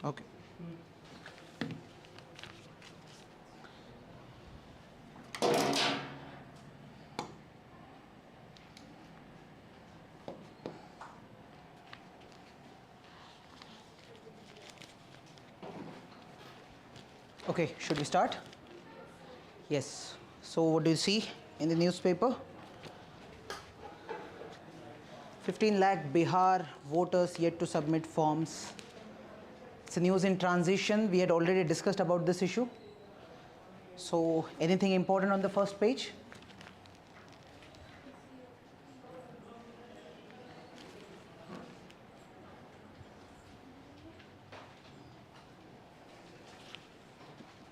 Okay. Okay, should we start? Yes. So what do you see in the newspaper? 15 lakh Bihar voters yet to submit forms. It's a news in transition. We had already discussed about this issue. So anything important on the first page?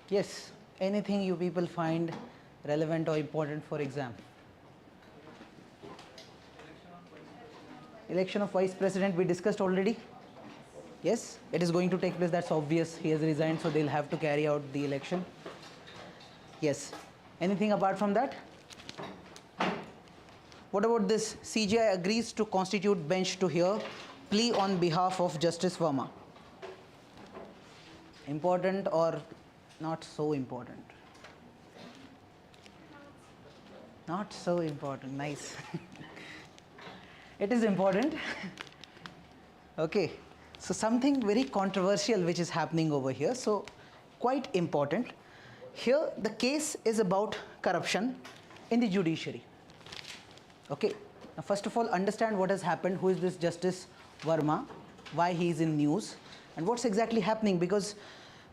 Yes, anything you people find relevant or important for exam? Election of vice president we discussed already. Yes, it is going to take place, that's obvious. He has resigned, so they'll have to carry out the election. Yes. Anything apart from that? What about this? CGI agrees to constitute bench to hear plea on behalf of Justice Verma. Important or not so important? Not so important. Nice. It is important. Okay. So something very controversial which is happening over here. So quite important. Here the case is about corruption in the judiciary. Okay. Now first of all, understand what has happened. Who is this Justice Verma? Why he is in news? And what's exactly happening? Because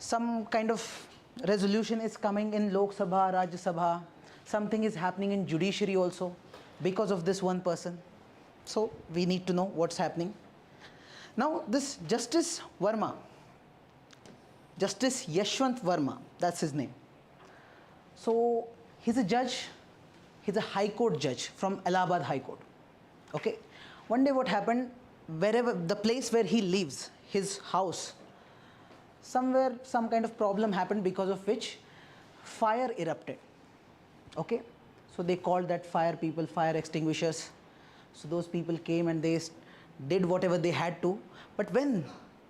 some kind of resolution is coming in Lok Sabha, Rajya Sabha. Something is happening in judiciary also because of this one person. So we need to know what's happening. Now this Justice Verma, Justice Yashwant Verma, that's his name. So he's a judge, he's a High Court judge from Allahabad High Court. Okay. One day what happened, wherever the place where he lives, his house, somewhere some kind of problem happened because of which fire erupted. Okay. So they called that fire people, fire extinguishers. So those people came and they did whatever they had to. But when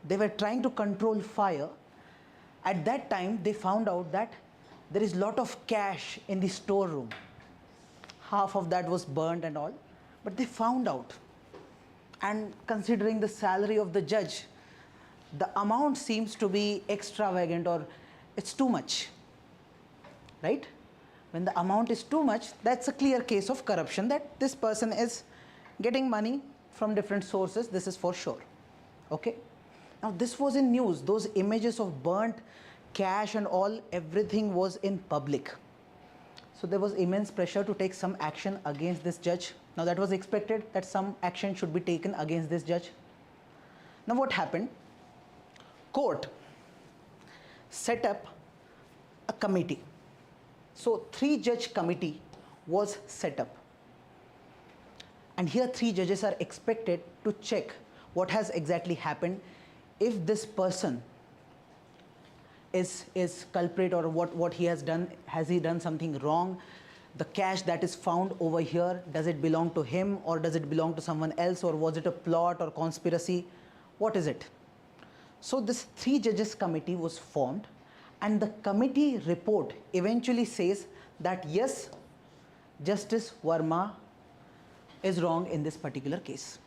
they were trying to control fire, at that time they found out that there is lot of cash in the storeroom. Half of that was burnt and all. But they found out. And considering the salary of the judge, the amount seems to be extravagant or it's too much. Right? When the amount is too much, that's a clear case of corruption, that this person is getting money from different sources. This is for sure. Okay. Now this was in news. Those images of burnt cash and all, everything was in public. So there was immense pressure to take some action against this judge. Now that was expected, that some action should be taken against this judge. Now what happened? Court set up a committee. So 3-judge committee was set up. And here 3 judges are expected to check what has exactly happened, if this person is culprit or what he has done. Has he done something wrong? The cash that is found over here, does it belong to him or does it belong to someone else, or was it a plot or conspiracy? What is it? So this 3 judges committee was formed, and the committee report eventually says that yes, Justice Verma is wrong in this particular case.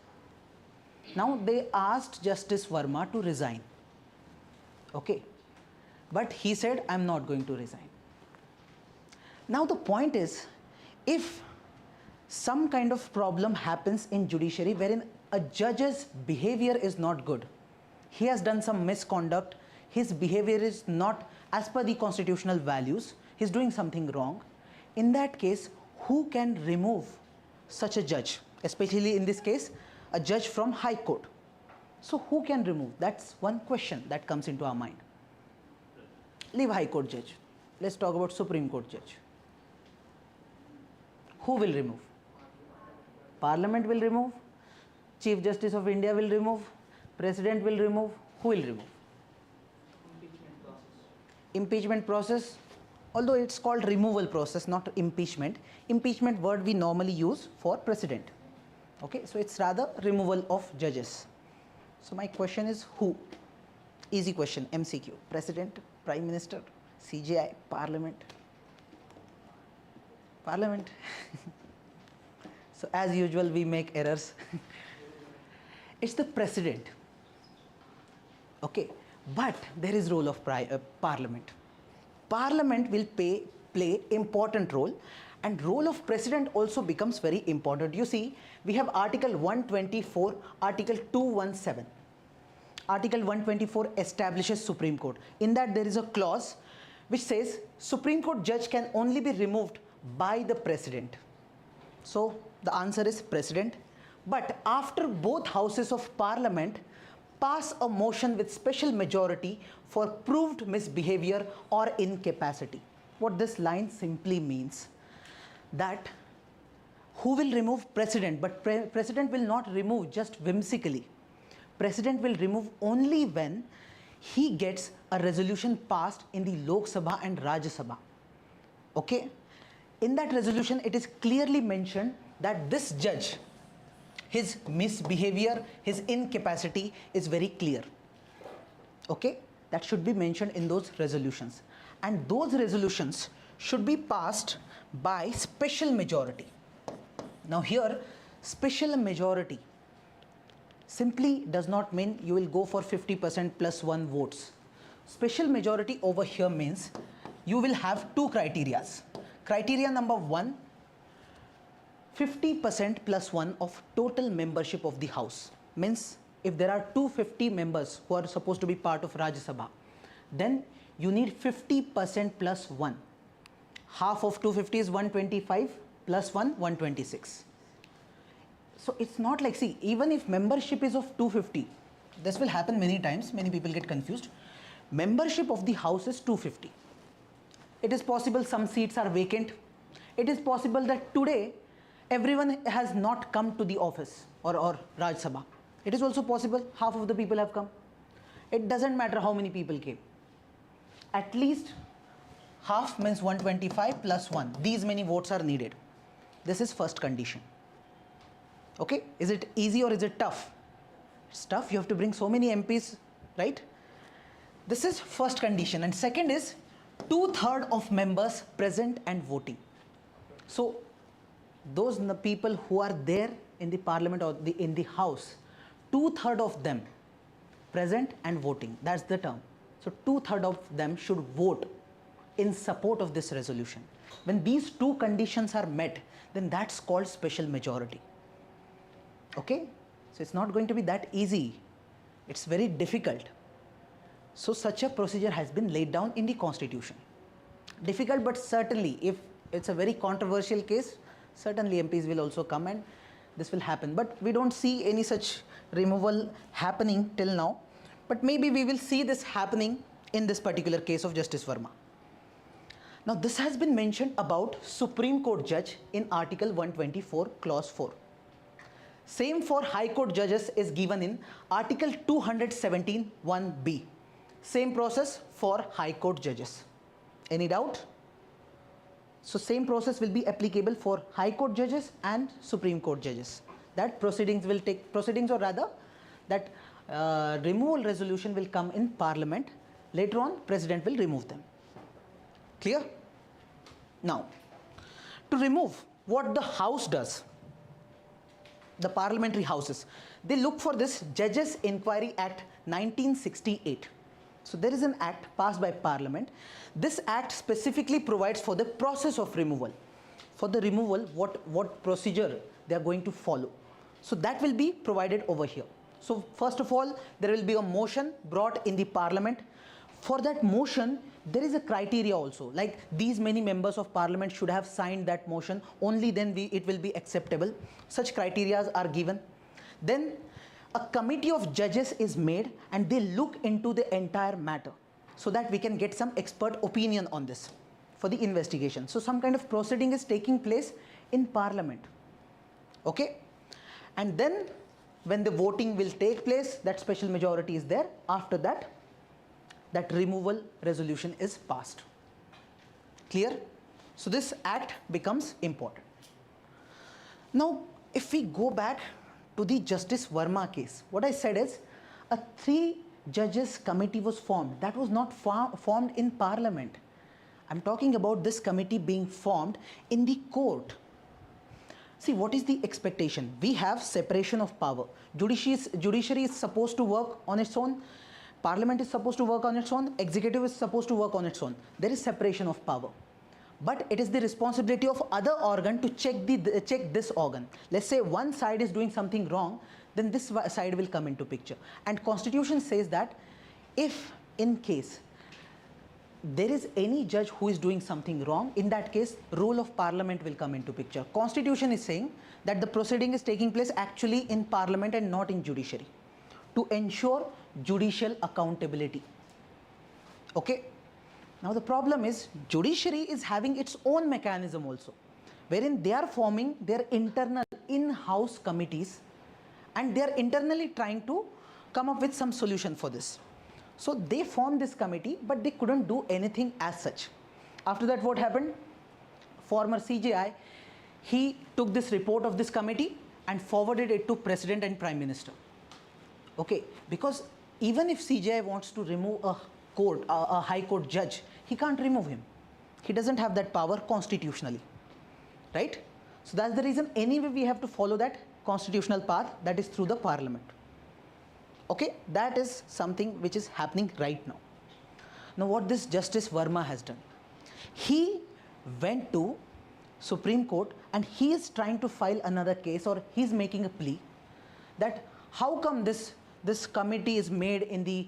Now they asked Justice Verma to resign. Okay. But he said, I'm not going to resign. Now the point is, if some kind of problem happens in judiciary wherein a judge's behavior is not good, he has done some misconduct, his behavior is not as per the constitutional values, he's doing something wrong, in that case, who can remove such a judge? Especially in this case, a judge from High Court. So who can remove? That's one question that comes into our mind. Leave High Court judge. Let's talk about Supreme Court judge. Who will remove? Parliament will remove. Chief Justice of India will remove. President will remove. Who will remove? Impeachment process. Impeachment process. Although it's called removal process, not impeachment. Impeachment word we normally use for president. Okay, so it's rather removal of judges. So my question is who? Easy question, MCQ. President, Prime Minister, CJI, Parliament. Parliament. So as usual, we make errors. It's the President. Okay, but there is role of Parliament. Parliament will play important role, and role of President also becomes very important. You see, we have Article 124, Article 217. Article 124 establishes Supreme Court. In that there is a clause which says Supreme Court judge can only be removed by the President. So the answer is President. But after both houses of Parliament pass a motion with special majority for proved misbehavior or incapacity. What this line simply means, that who will remove President? But President will not remove just whimsically. President will remove only when he gets a resolution passed in the Lok Sabha and Rajya Sabha. Okay? In that resolution, it is clearly mentioned that this judge, his misbehavior, his incapacity is very clear. Okay? That should be mentioned in those resolutions. And those resolutions should be passed by special majority. Now here, special majority simply does not mean you will go for 50% plus 1 votes. Special majority over here means you will have two criteria. Criteria number 1, 50% plus 1 of total membership of the House. Means if there are 250 members who are supposed to be part of Rajya Sabha, then you need 50% plus 1. Half of 250 is 125 plus 1, 126. So it's not like, see, even if membership is of 250, this will happen many times, many people get confused. Membership of the House is 250. It is possible some seats are vacant. It is possible that today everyone has not come to the office or Rajya Sabha. It is also possible half of the people have come. It doesn't matter how many people came. At least half means 125 plus 1. These many votes are needed. This is first condition. Okay, is it easy or is it tough? It's tough. You have to bring so many MPs, right? This is first condition. And second is 2/3 of members present and voting. So those people who are there in the Parliament or in the House, 2/3 of them present and voting. That's the term. So 2/3 of them should vote in support of this resolution. When these two conditions are met, then that's called special majority. Okay? So it's not going to be that easy. It's very difficult. So such a procedure has been laid down in the Constitution. Difficult, but certainly if it's a very controversial case, certainly MPs will also come and this will happen. But we don't see any such removal happening till now. But maybe we will see this happening in this particular case of Justice Verma. Now this has been mentioned about Supreme Court judge in Article 124 Clause 4. Same for High Court judges is given in Article 217 1B. Same process for High Court judges. Any doubt? So same process will be applicable for High Court judges and Supreme Court judges. That proceedings or rather that removal resolution will come in Parliament. Later on, President will remove them. Clear? Now, to remove, what the House does, the parliamentary houses, they look for this Judges Inquiry Act 1968. So there is an act passed by Parliament. This act specifically provides for the process of removal. For the removal, what procedure they are going to follow. So that will be provided over here. So first of all, there will be a motion brought in the Parliament. For that motion, there is a criteria also, like these many members of Parliament should have signed that motion, only then it will be acceptable. Such criteria are given. Then a committee of judges is made and they look into the entire matter so that we can get some expert opinion on this for the investigation. So some kind of proceeding is taking place in Parliament. Okay? And then when the voting will take place, that special majority is there. After that, that removal resolution is passed. Clear? So this act becomes important. Now, if we go back to the Justice Verma case, what I said is a 3 judges committee was formed. That was not formed in parliament. I'm talking about this committee being formed in the court. See, what is the expectation? We have separation of power. Judiciary is supposed to work on its own. Parliament is supposed to work on its own. Executive is supposed to work on its own. There is separation of power. But it is the responsibility of other organ to check this organ. Let's say one side is doing something wrong, then this side will come into picture. And Constitution says that if in case there is any judge who is doing something wrong, in that case role of parliament will come into picture. Constitution is saying that the proceeding is taking place actually in parliament and not in judiciary, to ensure judicial accountability. Okay. Now the problem is judiciary is having its own mechanism also, wherein they are forming their internal in-house committees and they are internally trying to come up with some solution for this. So they formed this committee, but they couldn't do anything as such. After that, what happened? Former CJI, he took this report of this committee and forwarded it to President and Prime Minister. Okay, because even if CJI wants to remove a high court judge, he can't remove him. He doesn't have that power constitutionally, right? So that's the reason anyway we have to follow that constitutional path, that is through the parliament. Okay, that is something which is happening right now. Now what this Justice Verma has done, he went to Supreme Court and he is trying to file another case, or he's making a plea that how come this committee is made in the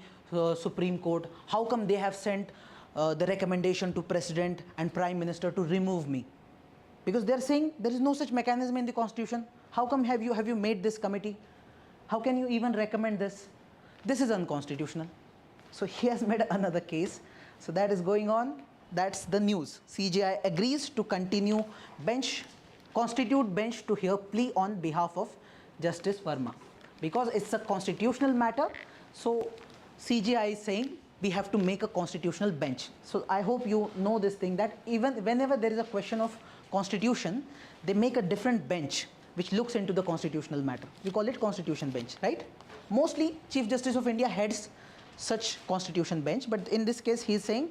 Supreme Court, how come they have sent the recommendation to President and Prime Minister to remove me? Because they are saying there is no such mechanism in the Constitution. How come have you made this committee? How can you even recommend this? This is unconstitutional. So he has made another case. So that is going on. That's the news. CJI agrees to continue constitute bench to hear plea on behalf of Justice Verma. Because it's a constitutional matter, so CJI is saying we have to make a constitutional bench. So I hope you know this thing, that even whenever there is a question of constitution, they make a different bench which looks into the constitutional matter. We call it constitution bench, right? Mostly Chief Justice of India heads such constitution bench, but in this case he is saying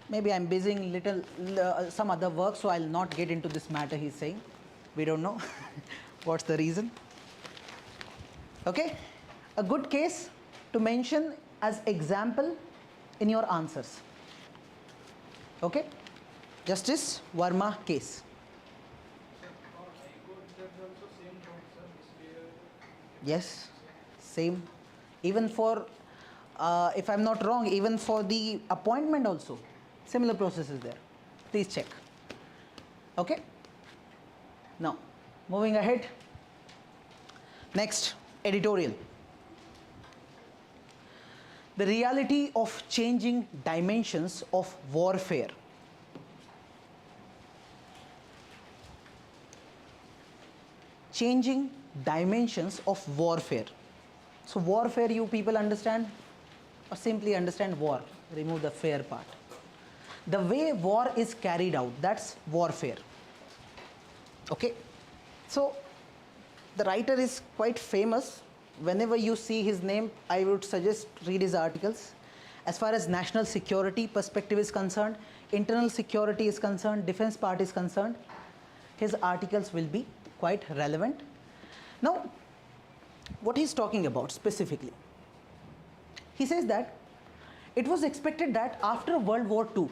maybe I'm busy in some other work, so I'll not get into this matter, he's saying. We don't know what's the reason. Okay, a good case to mention as example in your answers. Okay, Justice Verma case. Yes, same. Even for, if I'm not wrong, even for the appointment also, similar process is there. Please check. Okay. Now, moving ahead. Next, editorial. The reality of changing dimensions of warfare. Changing dimensions of warfare. So warfare, you people understand, or simply understand war, remove the fair part. The way war is carried out, that's warfare. Okay, so the writer is quite famous. Whenever you see his name, I would suggest read his articles. As far as national security perspective is concerned, internal security is concerned, defense part is concerned, his articles will be quite relevant. Now, what he's talking about specifically, he says that it was expected that after World War II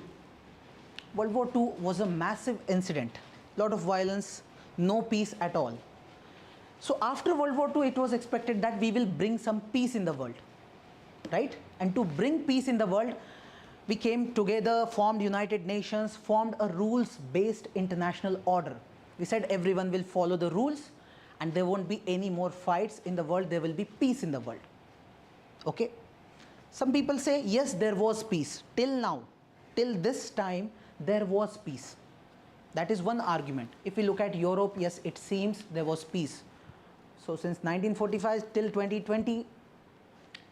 was a massive incident, lot of violence, no peace at all. So after World War II, it was expected that we will bring some peace in the world, right? And to bring peace in the world, we came together, formed United Nations, formed a rules-based international order. We said everyone will follow the rules and there won't be any more fights in the world, there will be peace in the world. Okay? Some people say, yes, there was peace. Till now, till this time, there was peace. That is one argument. If we look at Europe, yes, it seems there was peace. So since 1945 till 2020,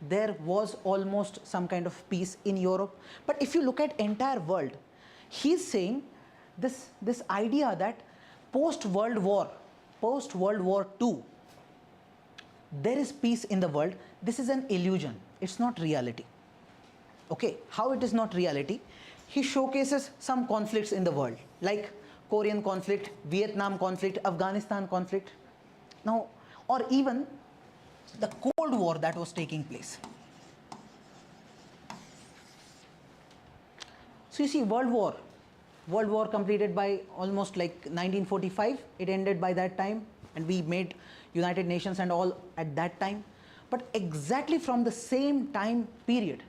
there was almost some kind of peace in Europe. But if you look at entire world, he's saying this idea that post-World War II, there is peace in the world. This is an illusion. it's not reality. Okay, how it is not reality? He showcases some conflicts in the world, like Korean conflict, Vietnam conflict, Afghanistan conflict. Now, or even the Cold War that was taking place. So you see, World War completed by almost like 1945. It ended by that time, and we made United Nations and all at that time. But exactly from the same time period,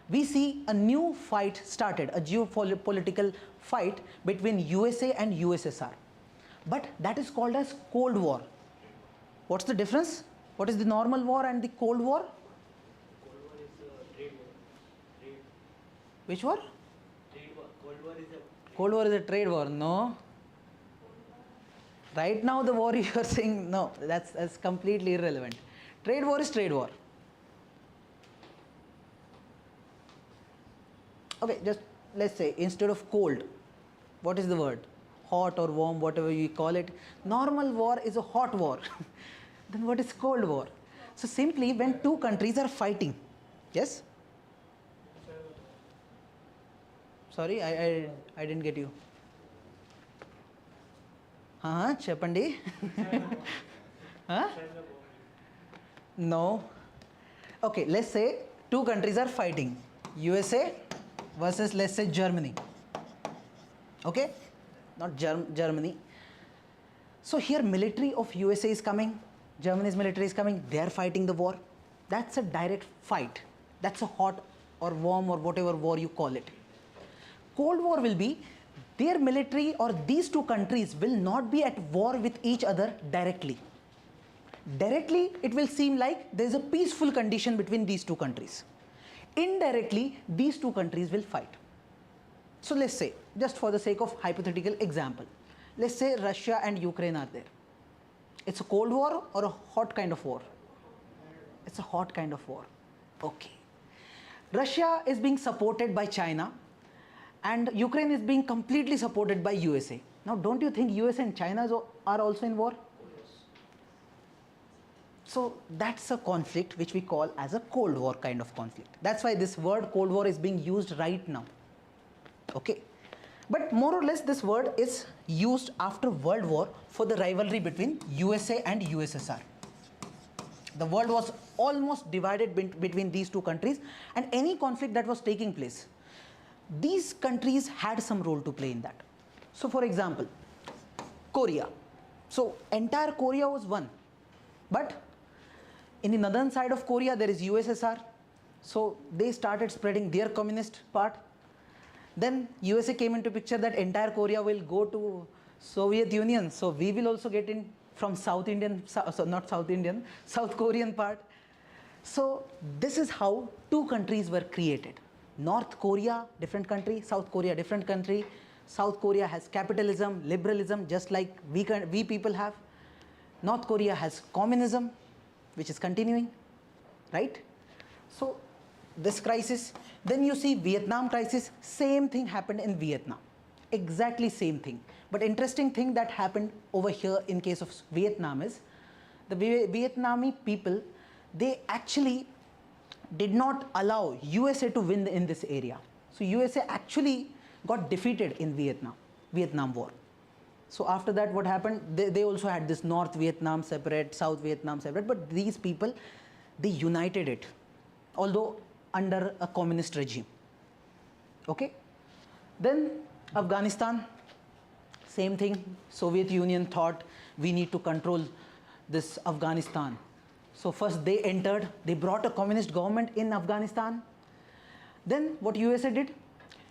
we see a new fight started, a geopolitical fight between USA and USSR. But that is called as Cold War. What's the difference? What is the normal war and the Cold War? Cold War is a trade war. Trade. Which war? Trade war. Cold War is a. Cold War is a trade war. No. Right now the war you are saying, no, that's completely irrelevant. Trade war is trade war. Okay, just let's say instead of cold, what is the word? Hot or warm, whatever you call it. Normal war is a hot war. Then what is Cold War? So simply when two countries are fighting, yes? Sorry, I didn't get you. Cheppandi. Huh? No. Okay, let's say two countries are fighting. USA versus, let's say, Germany. Okay? Not Germany. So here military of USA is coming, Germany's military is coming, they are fighting the war. That's a direct fight. That's a hot or warm or whatever war you call it. Cold War will be their military or these two countries will not be at war with each other directly. Directly, it will seem like there is a peaceful condition between these two countries. Indirectly, these two countries will fight. So let's say, just for the sake of hypothetical example, let's say Russia and Ukraine are there. It's a Cold War or a hot kind of war? It's a hot kind of war. Okay. Russia is being supported by China and Ukraine is being completely supported by USA. Now, don't you think USA and China are also in war? So that's a conflict which we call as a Cold War kind of conflict. That's why this word Cold War is being used right now. Okay. But more or less this word is used after World War for the rivalry between USA and USSR. The world was almost divided between these two countries, and any conflict that was taking place, these countries had some role to play in that. So for example, Korea. So entire Korea was one, but in the northern side of Korea there is USSR. So they started spreading their communist part. Then USA came into picture that entire Korea will go to Soviet Union. So we will also get in from South Korean part. So this is how two countries were created. North Korea, different country, South Korea, different country. South Korea has capitalism, liberalism, just like we people have. North Korea has communism, which is continuing, right? So this crisis, then you see Vietnam crisis, same thing happened in Vietnam, exactly same thing. But interesting thing that happened over here in case of Vietnam is the Vietnamese people, they actually did not allow USA to win in this area. So USA actually got defeated in Vietnam War. So after that what happened, they also had this North Vietnam separate, South Vietnam separate, but these people, they united it, although under a communist regime. Okay. Then Afghanistan, same thing. Soviet Union thought we need to control this Afghanistan. So first they entered, they brought a communist government in Afghanistan. Then what USA did?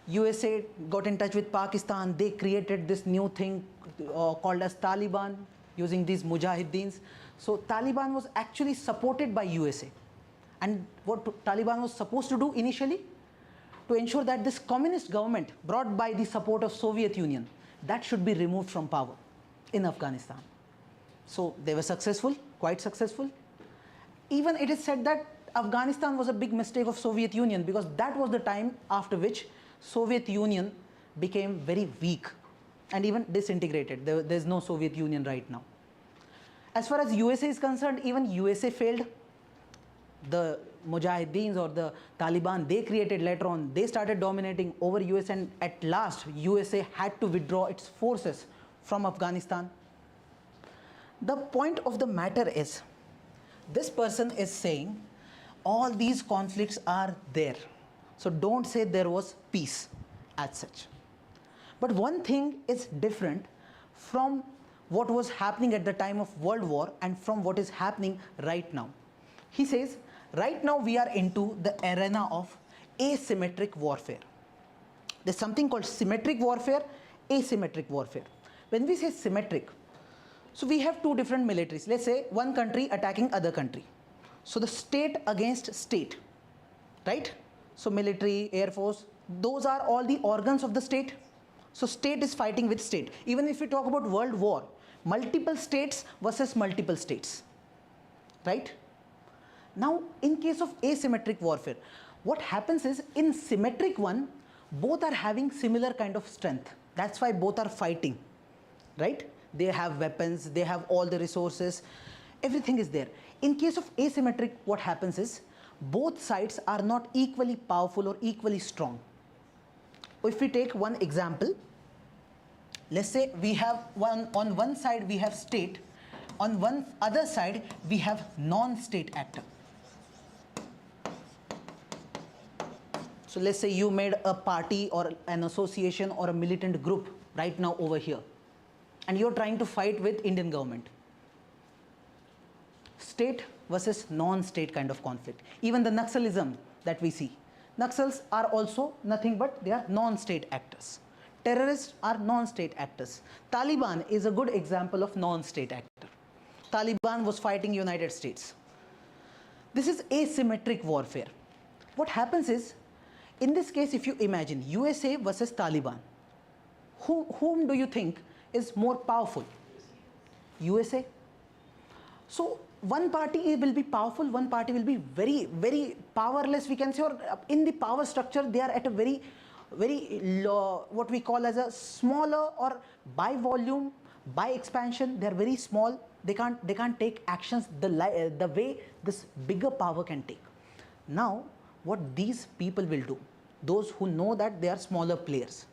USA got in touch with Pakistan. They created this new thing called as Taliban, using these Mujahideens. So Taliban was actually supported by USA. And what Taliban was supposed to do initially? To ensure that this communist government brought by the support of Soviet Union, that should be removed from power in Afghanistan. So they were successful, quite successful. Even it is said that Afghanistan was a big mistake of Soviet Union, because that was the time after which Soviet Union became very weak and even disintegrated. There's no Soviet Union right now. As far as USA is concerned, even USA failed. The Mujahideens or the Taliban, they created later on, they started dominating over US, and at last USA had to withdraw its forces from Afghanistan. The point of the matter is, this person is saying all these conflicts are there. So don't say there was peace as such. But one thing is different from what was happening at the time of World War and from what is happening right now. He says, right now we are into the arena of asymmetric warfare. There's something called symmetric warfare, asymmetric warfare. When we say symmetric, so we have two different militaries. Let's say one country attacking other country. So the state against state, right? So military, air force, those are all the organs of the state. So state is fighting with state. Even if we talk about world war, multiple states versus multiple states, right? Now, in case of asymmetric warfare, what happens is, in symmetric one, both are having similar kind of strength. That's why both are fighting, right? They have weapons, they have all the resources, everything is there. In case of asymmetric, what happens is, both sides are not equally powerful or equally strong. If we take one example, let's say we have on one side we have state, on one other side we have non-state actor. So let's say you made a party or an association or a militant group right now over here, and you're trying to fight with Indian government. State versus non-state kind of conflict. Even the Naxalism that we see, Naxals are also nothing but they are non-state actors. Terrorists are non-state actors. Taliban is a good example of non-state actor. Taliban was fighting United States. This is asymmetric warfare. What happens is, in this case, if you imagine USA versus Taliban, whom do you think is more powerful? USA. So one party will be powerful, one party will be very, very powerless, we can say, or in the power structure they are at a very, very low, what we call as a smaller, or by volume, by expansion, they are very small. They can't take actions the way this bigger power can take. Now, what these people will do, those who know that they are smaller players,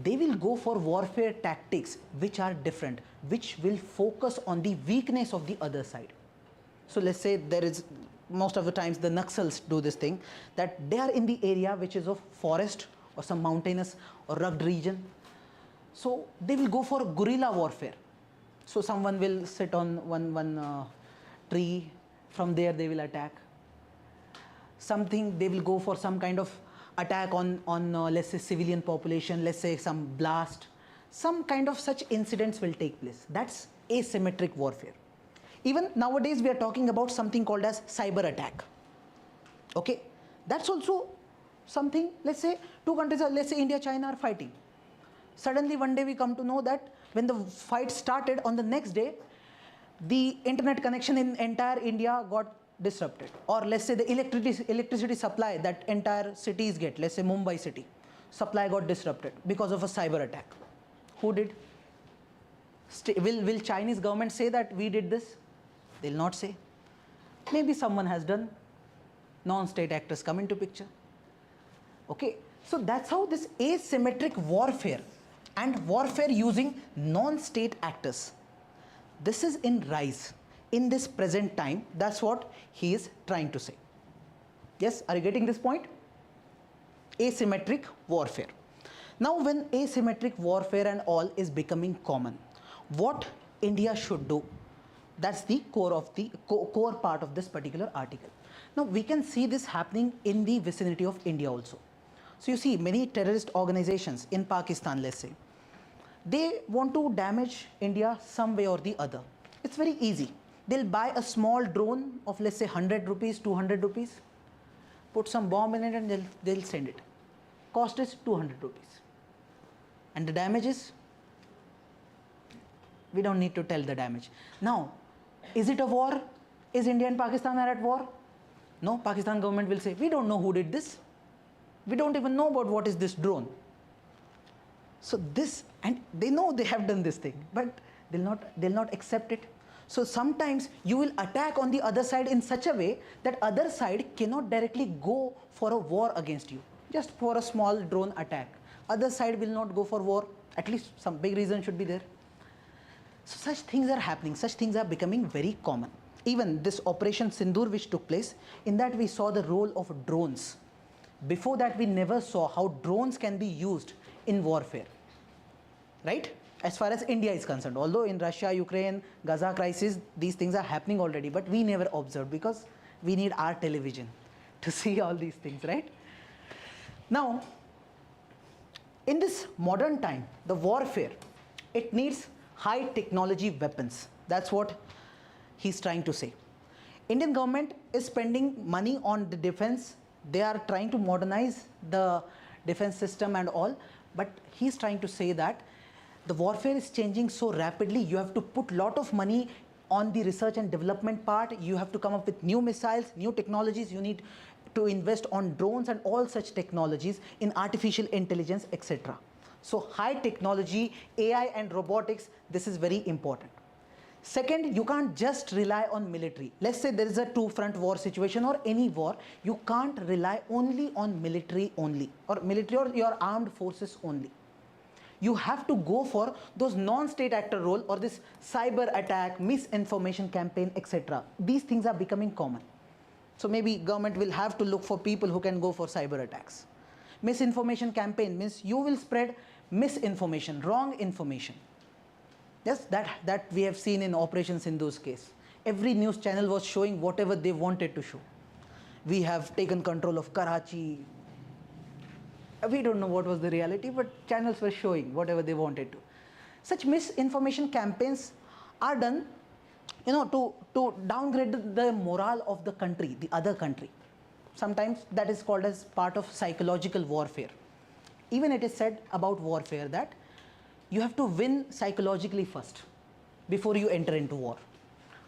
they will go for warfare tactics which are different, which will focus on the weakness of the other side. So let's say there is, most of the times the Naxals do this thing, that they are in the area which is of forest or some mountainous or rugged region. So they will go for guerrilla warfare. So someone will sit on one tree, from there they will attack. Something, they will go for some kind of attack on let's say civilian population, let's say some blast, some kind of such incidents will take place. That's asymmetric warfare. Even nowadays we are talking about something called as cyber attack. Okay, that's also something. Let's say two countries are, let's say India, China are fighting. Suddenly one day we come to know that when the fight started, on the next day the internet connection in entire India got disrupted, or let's say the electricity supply that entire cities get, let's say Mumbai city, supply got disrupted because of a cyber attack. Who did? Will Chinese government say that we did this? They'll not say. Maybe someone has done. Non-state actors come into picture. Okay, so that's how this asymmetric warfare and warfare using non-state actors, this is in rise in this present time. That's what he is trying to say. Yes, are you getting this point? Asymmetric warfare. Now when asymmetric warfare and all is becoming common, what India should do, that's the core of the core part of this particular article. Now we can see this happening in the vicinity of India also. So you see many terrorist organizations in Pakistan, let's say, they want to damage India some way or the other. It's very easy. They'll buy a small drone of, let's say, 100 rupees, 200 rupees, put some bomb in it and they'll send it. Cost is 200 rupees. And the damage is, we don't need to tell the damage. Now, is it a war? Is India and Pakistan are at war? No, Pakistan government will say, we don't know who did this. We don't even know about what is this drone. So this, and they know they have done this thing, but they'll not accept it. So sometimes you will attack on the other side in such a way that other side cannot directly go for a war against you, just for a small drone attack. Other side will not go for war, at least some big reason should be there. So such things are happening, such things are becoming very common. Even this Operation Sindoor which took place, in that we saw the role of drones. Before that we never saw how drones can be used in warfare, right? As far as India is concerned, although in Russia, Ukraine, Gaza crisis, these things are happening already, but we never observed because we need our television to see all these things, right? Now, in this modern time, the warfare, it needs high technology weapons. That's what he's trying to say. Indian government is spending money on the defense. They are trying to modernize the defense system and all, but he's trying to say that the warfare is changing so rapidly, you have to put lot of money on the research and development part. You have to come up with new missiles, new technologies. You need to invest on drones and all such technologies, in artificial intelligence, etc. So high technology, AI and robotics, this is very important. Second, you can't just rely on military. Let's say there is a two-front war situation or any war, you can't rely only on military only, or military or your armed forces only. You have to go for those non-state actor role, or this cyber attack, misinformation campaign, etc. These things are becoming common. So maybe government will have to look for people who can go for cyber attacks. Misinformation campaign means you will spread misinformation, wrong information. Yes, that we have seen in Operation Sindoor's case. Every news channel was showing whatever they wanted to show. We have taken control of Karachi. We don't know what was the reality, but channels were showing whatever they wanted to. Such misinformation campaigns are done, to downgrade the morale of the country, the other country. Sometimes that is called as part of psychological warfare. Even it is said about warfare that you have to win psychologically first before you enter into war.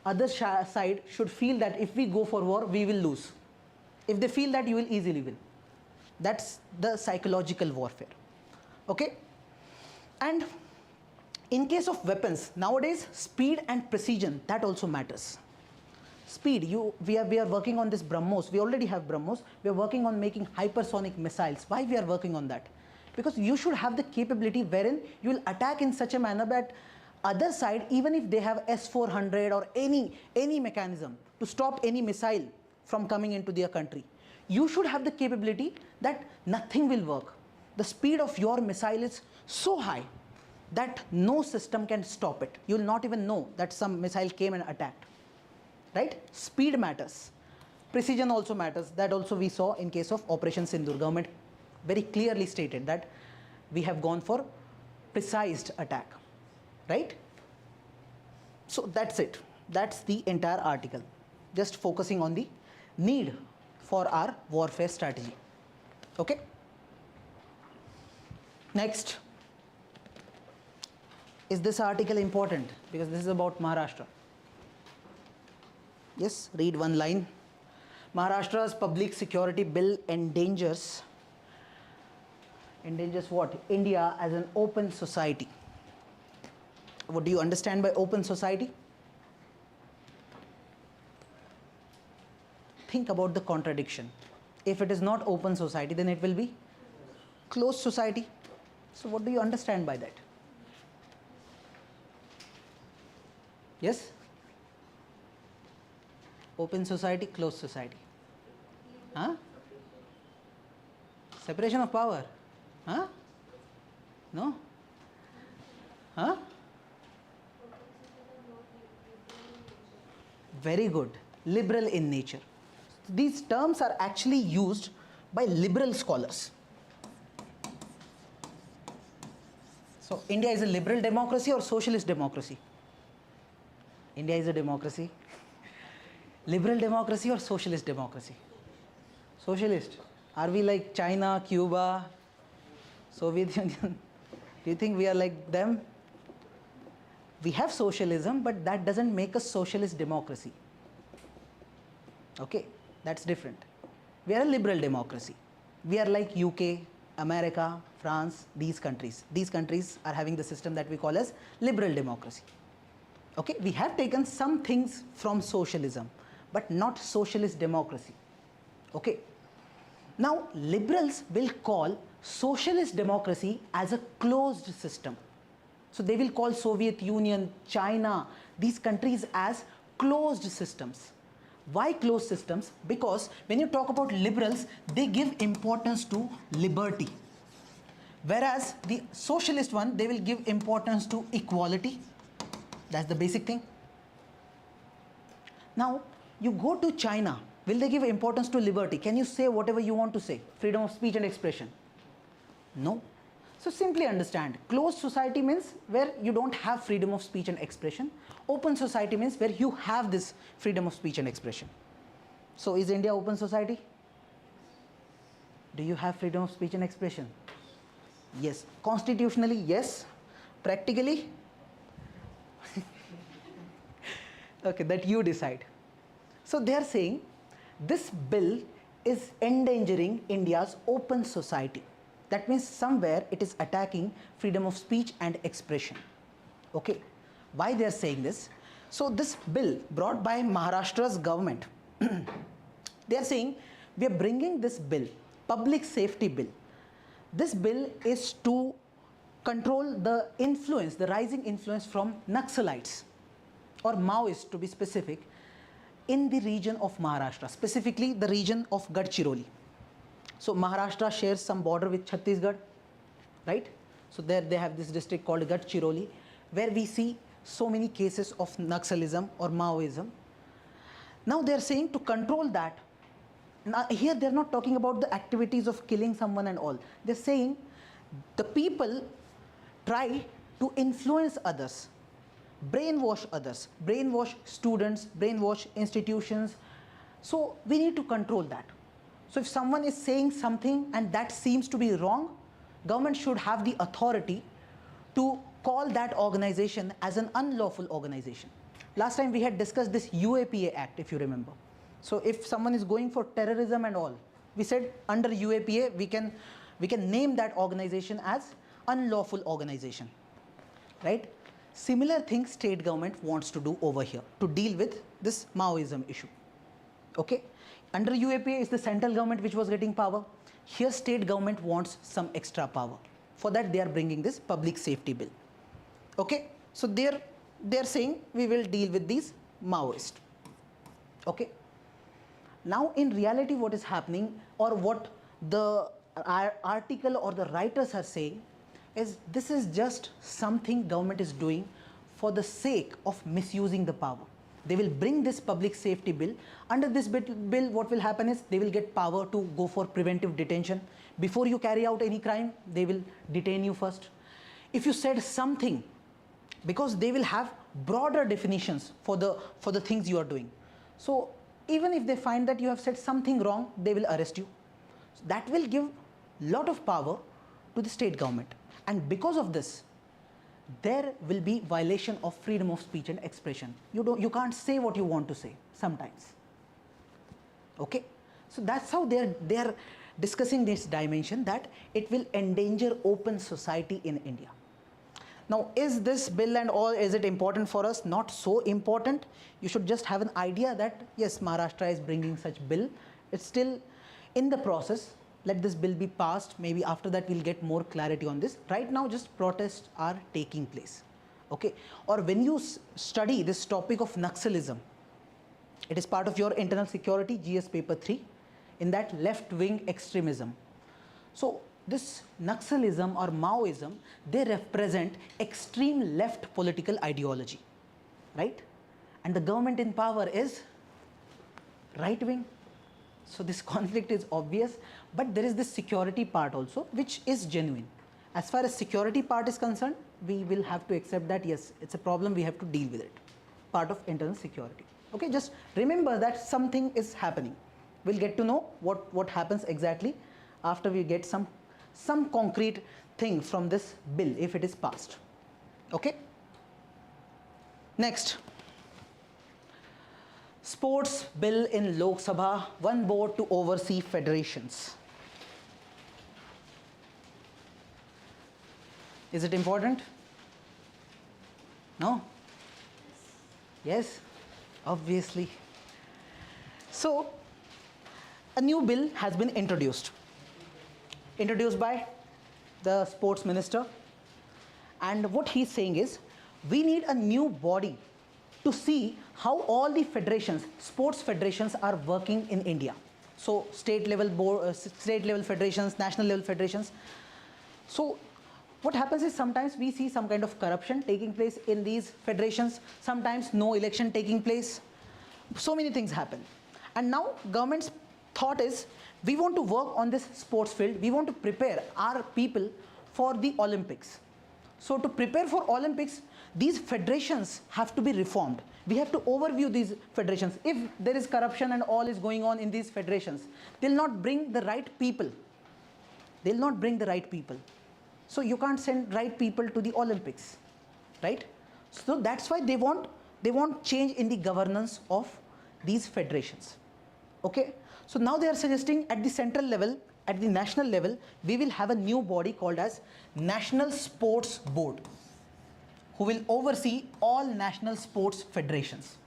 Other side should feel that if we go for war, we will lose. If they feel that, you will easily win. That's the psychological warfare. Okay? And in case of weapons, nowadays speed and precision, that also matters. Speed, we are working on this BrahMos. We already have BrahMos. We are working on making hypersonic missiles. Why we are working on that? Because you should have the capability wherein you will attack in such a manner that other side, even if they have S-400 or any mechanism to stop any missile from coming into their country, you should have the capability that nothing will work. The speed of your missile is so high that no system can stop it. You will not even know that some missile came and attacked. Right? Speed matters. Precision also matters. That also we saw in case of Operation Sindoor. Government very clearly stated that we have gone for precise attack. Right? So that's it. That's the entire article. Just focusing on the need for our warfare strategy. Okay? Next. Is this article important? Because this is about Maharashtra. Yes, read one line. Maharashtra's public security bill endangers what? India as an open society. What do you understand by open society? Think about the contradiction. If it is not open society, then it will be closed society. So what do you understand by that? Yes? Open society, closed society. Huh? Separation of power. Huh? No? Huh? Very good. Liberal in nature. These terms are actually used by liberal scholars. So India is a liberal democracy or socialist democracy? India is a democracy. Liberal democracy or socialist democracy? Socialist. Are we like China, Cuba, Soviet Union? Do you think we are like them? We have socialism, but that doesn't make us socialist democracy. Okay, that's different. We are a liberal democracy. We are like UK, America, France, these countries. These countries are having the system that we call as liberal democracy. Okay, we have taken some things from socialism, but not socialist democracy. Okay, now liberals will call socialist democracy as a closed system. So they will call Soviet Union, China, these countries as closed systems. Why closed systems? Because when you talk about liberals, they give importance to liberty. Whereas the socialist one, they will give importance to equality. That's the basic thing. Now, you go to China, will they give importance to liberty? Can you say whatever you want to say? Freedom of speech and expression? No. So simply understand, closed society means where you don't have freedom of speech and expression. Open society means where you have this freedom of speech and expression. So is India open society? Do you have freedom of speech and expression? Yes. Constitutionally, yes. Practically? Okay, that you decide. So they are saying this bill is endangering India's open society. That means somewhere it is attacking freedom of speech and expression. Okay, why they are saying this? So this bill brought by Maharashtra's government, they are saying we are bringing this bill, public safety bill. This bill is to control the influence, the rising influence from Naxalites or Maoists to be specific, in the region of Maharashtra, specifically the region of Gadchiroli. So Maharashtra shares some border with Chhattisgarh, right? So there they have this district called Gadchiroli, where we see so many cases of Naxalism or Maoism. Now they are saying to control that. Now here they are not talking about the activities of killing someone and all. They are saying the people try to influence others, brainwash others, brainwash students, brainwash institutions. So we need to control that. So if someone is saying something and that seems to be wrong, government should have the authority to call that organization as an unlawful organization. Last time we had discussed this UAPA Act, if you remember. So if someone is going for terrorism and all, we said under UAPA we can name that organization as unlawful organization, right? Similar thing state government wants to do over here to deal with this Maoism issue. Okay, under UAPA is the central government which was getting power. Here state government wants some extra power. For that they are bringing this public safety bill. Okay, so they are saying we will deal with these Maoists. Okay, now in reality what is happening, or what the article or the writers are saying, is this is just something government is doing for the sake of misusing the power. They will bring this public safety bill. Under this bill, what will happen is they will get power to go for preventive detention. Before you carry out any crime, they will detain you first. If you said something, because they will have broader definitions for the things you are doing. So even if they find that you have said something wrong, they will arrest you. So that will give lot of power to the state government. And because of this, there will be violation of freedom of speech and expression. You can't say what you want to say sometimes. Okay, so that's how they are discussing this dimension, that it will endanger open society in India. Now, is this bill and all, is it important for us? Not so important. You should just have an idea that yes, Maharashtra is bringing such bill. It's still in the process. Let this bill be passed. Maybe after that we'll get more clarity on this. Right now just protests are taking place. Okay, or when you study this topic of Naxalism, it is part of your internal security GS paper 3, in that left-wing extremism. So this Naxalism or Maoism, they represent extreme left political ideology, right? And the government in power is right-wing. So this conflict is obvious, but there is this security part also, which is genuine. As far as security part is concerned, we will have to accept that yes, it's a problem, we have to deal with it. Part of internal security. Okay, just remember that something is happening. We'll get to know what happens exactly after we get some concrete thing from this bill if it is passed. Okay. Next. Sports bill in Lok Sabha, one board to oversee federations. Is it important? No? Yes, obviously. So, a new bill has been introduced by the sports minister, and what he's saying is we need a new body to see how all the federations, sports federations are working in India. So state level board, state level federations, national level federations. So what happens is sometimes we see some kind of corruption taking place in these federations, sometimes no election taking place. So many things happen. And now government's thought is we want to work on this sports field, we want to prepare our people for the Olympics. So to prepare for Olympics, these federations have to be reformed. We have to overview these federations. If there is corruption and all is going on in these federations, they'll not bring the right people. They'll not bring the right people. So you can't send right people to the Olympics, right? So that's why they want change in the governance of these federations. Okay? So now they are suggesting at the central level, at the national level, we will have a new body called as National Sports Board, who will oversee all national sports federations.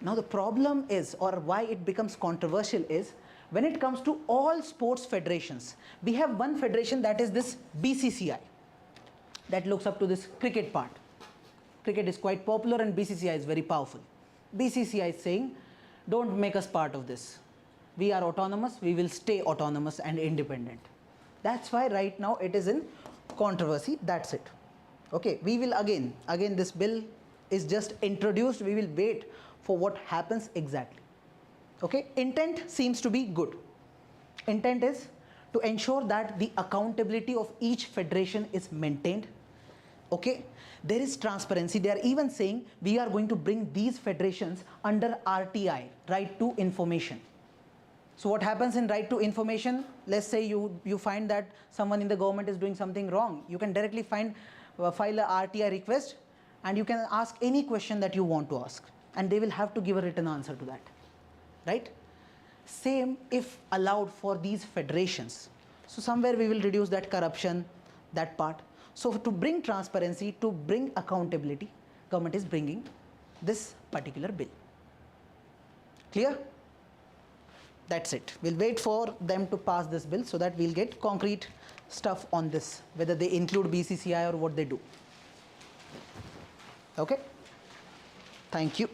Now the problem is, or why it becomes controversial is, when it comes to all sports federations, we have one federation, that is this BCCI, that looks up to this cricket part. Cricket is quite popular and BCCI is very powerful. BCCI is saying, don't make us part of this. We are autonomous, we will stay autonomous and independent. That's why right now it is in controversy, that's it. Okay, we will again this bill is just introduced, we will wait for what happens exactly. Okay, intent seems to be good. Intent is to ensure that the accountability of each federation is maintained. Okay, there is transparency. They are even saying we are going to bring these federations under RTI, right to information. So what happens in right to information? Let's say you find that someone in the government is doing something wrong. You can directly file a RTI request and you can ask any question that you want to ask, and they will have to give a written answer to that, right? Same if allowed for these federations. So somewhere we will reduce that corruption, that part. So to bring transparency, to bring accountability, government is bringing this particular bill. Clear? That's it. We'll wait for them to pass this bill so that we'll get concrete stuff on this, whether they include BCCI or what they do. Okay? Thank you.